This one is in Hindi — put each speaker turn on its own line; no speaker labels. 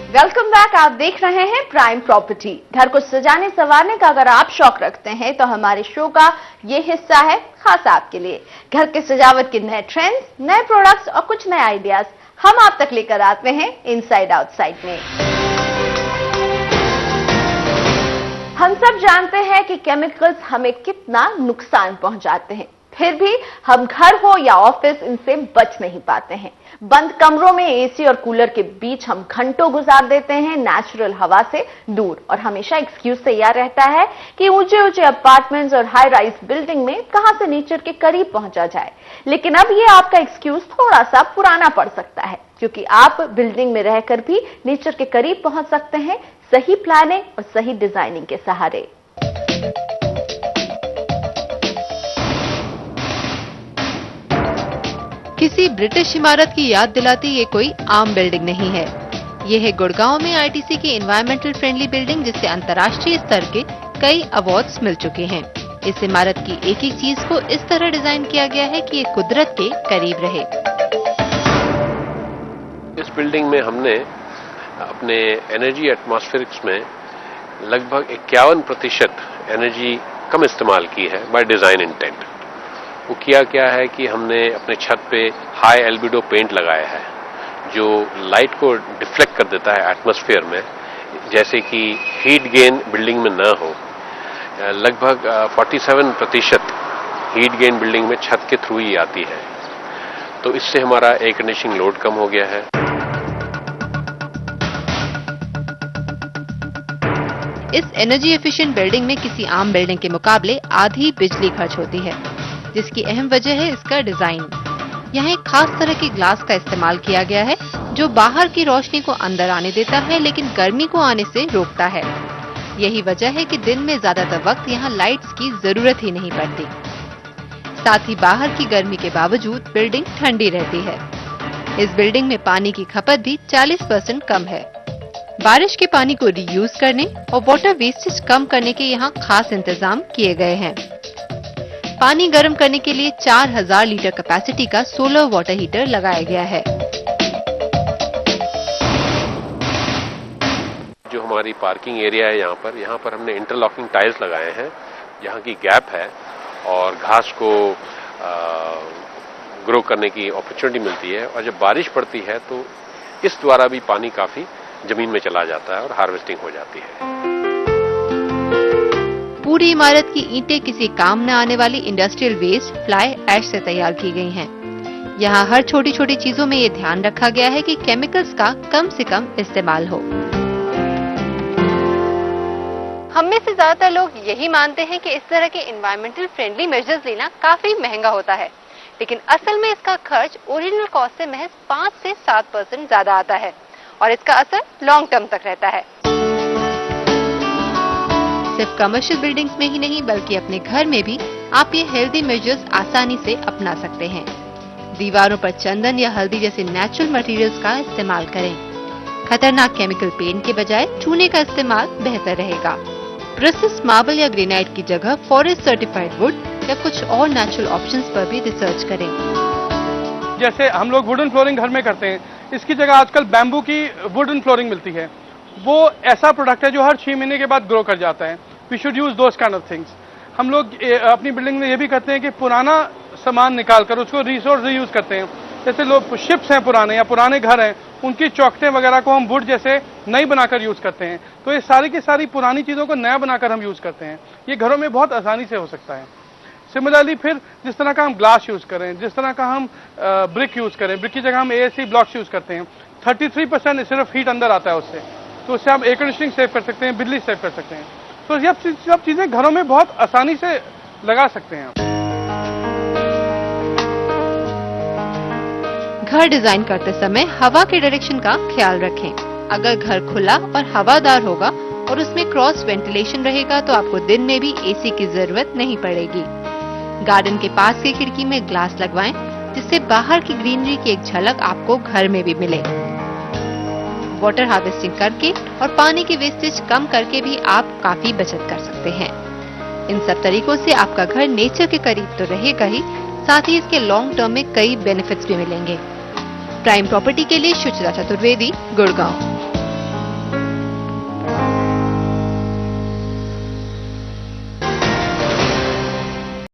Welcome back. आप देख रहे हैं प्राइम प्रॉपर्टी। घर को सजाने संवारने का अगर आप शौक रखते हैं तो हमारे शो का ये हिस्सा है खास आपके लिए। घर के सजावट के नए ट्रेंड्स, नए प्रोडक्ट्स और कुछ नए आइडियाज हम आप तक लेकर आते हैं इनसाइड आउटसाइड में। हम सब जानते हैं कि केमिकल्स हमें कितना नुकसान पहुंचाते हैं, फिर भी हम घर हो या ऑफिस इनसे बच नहीं पाते हैं। बंद कमरों में एसी और कूलर के बीच हम घंटों गुजार देते हैं नेचुरल हवा से दूर, और हमेशा एक्सक्यूज तैयार रहता है कि ऊंचे ऊंचे अपार्टमेंट्स और हाई राइज बिल्डिंग में कहां से नेचर के करीब पहुंचा जाए। लेकिन अब ये आपका एक्सक्यूज थोड़ा सा पुराना पड़ सकता है, क्योंकि आप बिल्डिंग में रहकर भी नेचर के करीब पहुंच सकते हैं सही प्लानिंग और सही डिजाइनिंग के सहारे।
किसी ब्रिटिश इमारत की याद दिलाती ये कोई आम बिल्डिंग नहीं है। ये है गुड़गांव में आईटीसी की एनवायरमेंटल फ्रेंडली बिल्डिंग, जिसे अंतर्राष्ट्रीय स्तर के कई अवार्ड्स मिल चुके हैं। इस इमारत की एक एक चीज को इस तरह डिजाइन किया गया है कि ये कुदरत के करीब रहे।
इस बिल्डिंग में हमने अपने एनर्जी एटमॉस्फेरिक्स में लगभग 51% एनर्जी कम इस्तेमाल की है बाय डिजाइन इंटेंट। वो किया क्या है कि हमने अपने छत पे हाई एल्बिडो पेंट लगाया है जो लाइट को डिफ्लेक्ट कर देता है एटमॉस्फेयर में, जैसे कि हीट गेन बिल्डिंग में न हो। लगभग 47% हीट गेन बिल्डिंग में छत के थ्रू ही आती है, तो इससे हमारा एयर कंडीशनिंग लोड कम हो गया है।
इस एनर्जी एफिशिएंट बिल्डिंग में किसी आम बिल्डिंग के मुकाबले आधी बिजली खर्च होती है, जिसकी अहम वजह है इसका डिजाइन। यहाँ एक खास तरह के ग्लास का इस्तेमाल किया गया है जो बाहर की रोशनी को अंदर आने देता है लेकिन गर्मी को आने से रोकता है। यही वजह है कि दिन में ज्यादातर वक्त यहाँ लाइट्स की जरूरत ही नहीं पड़ती। साथ ही बाहर की गर्मी के बावजूद बिल्डिंग ठंडी रहती है। इस बिल्डिंग में पानी की खपत भी 40% कम है। बारिश के पानी को रीयूज करने और वाटर वेस्टेज कम करने के यहाँ खास इंतजाम किए गए हैं। पानी गर्म करने के लिए 4000 लीटर कैपेसिटी का सोलर वाटर हीटर लगाया गया है।
जो हमारी पार्किंग एरिया है यहाँ पर हमने इंटरलॉकिंग टाइल्स लगाए हैं। यहाँ की गैप है और घास को ग्रो करने की अपॉर्चुनिटी मिलती है, और जब बारिश पड़ती है तो इस द्वारा भी पानी काफी जमीन में चला जाता है और हार्वेस्टिंग हो जाती है।
पूरी इमारत की ईंटें किसी काम न आने वाली इंडस्ट्रियल वेस्ट फ्लाई ऐश से तैयार की गई हैं। यहाँ हर छोटी छोटी चीजों में ये ध्यान रखा गया है कि केमिकल्स का कम से कम इस्तेमाल हो। हम में से ज्यादातर लोग यही मानते हैं कि इस तरह के एनवायरमेंटल फ्रेंडली मेजर्स लेना काफी महंगा होता है, लेकिन असल में इसका खर्च ओरिजिनल कॉस्ट से महज 5 से 7% ज्यादा आता है और इसका असर लॉन्ग टर्म तक रहता है। सिर्फ कमर्शियल बिल्डिंग्स में ही नहीं बल्कि अपने घर में भी आप ये हेल्दी मेजर्स आसानी से अपना सकते हैं। दीवारों पर चंदन या हल्दी जैसे नेचुरल मटेरियल्स का इस्तेमाल करें। खतरनाक केमिकल पेंट के बजाय चूने का इस्तेमाल बेहतर रहेगा। प्रोसेस्ड मार्बल या ग्रेनाइट की जगह फॉरेस्ट सर्टिफाइड वुड या कुछ और नेचुरल ऑप्शंस पर भी रिसर्च करें।
जैसे हम लोग वुडन फ्लोरिंग घर में करते हैं, इसकी जगह आजकल बैम्बू की वुडन फ्लोरिंग मिलती है। वो ऐसा प्रोडक्ट है जो हर 6 महीने के बाद ग्रो कर जाता है। We should use those kind of things. हम लोग अपनी बिल्डिंग में ये भी करते हैं कि पुराना सामान निकाल कर उसको रिसोर्स रीयूज करते हैं। जैसे लोग शिप्स हैं पुराने या पुराने घर हैं, उनकी चौखटें वगैरह को हम वुड जैसे नई बनाकर यूज करते हैं। तो ये सारी की सारी पुरानी चीजों को नया बनाकर हम यूज करते हैं। ये घरों में बहुत आसानी से हो सकता है। सिमिलरली फिर जिस तरह का हम ग्लास यूज करें, जिस तरह का हम ब्रिक यूज करें, ब्रिक की जगह हम एएससी ब्लॉक्स यूज करते हैं, 33% सिर्फ हीट अंदर आता है उससे, तो उससे आप एयर कंडीशनिंग सेव कर सकते हैं, बिजली सेव कर सकते हैं। तो ये सब चीजें घरों में बहुत आसानी से लगा सकते हैं।
घर डिजाइन करते समय हवा के डायरेक्शन का ख्याल रखें। अगर घर खुला और हवादार होगा और उसमें क्रॉस वेंटिलेशन रहेगा तो आपको दिन में भी एसी की जरूरत नहीं पड़ेगी। गार्डन के पास की खिड़की में ग्लास लगवाएं, जिससे बाहर की ग्रीनरी की एक झलक आपको घर में भी मिले। वाटर हार्वेस्टिंग करके और पानी की वेस्टेज कम करके भी आप काफी बचत कर सकते हैं। इन सब तरीकों से आपका घर नेचर के करीब तो रहेगा ही, साथ ही इसके लॉन्ग टर्म में कई बेनिफिट्स भी मिलेंगे। प्राइम प्रॉपर्टी के लिए सुचिता चतुर्वेदी, गुड़गांव।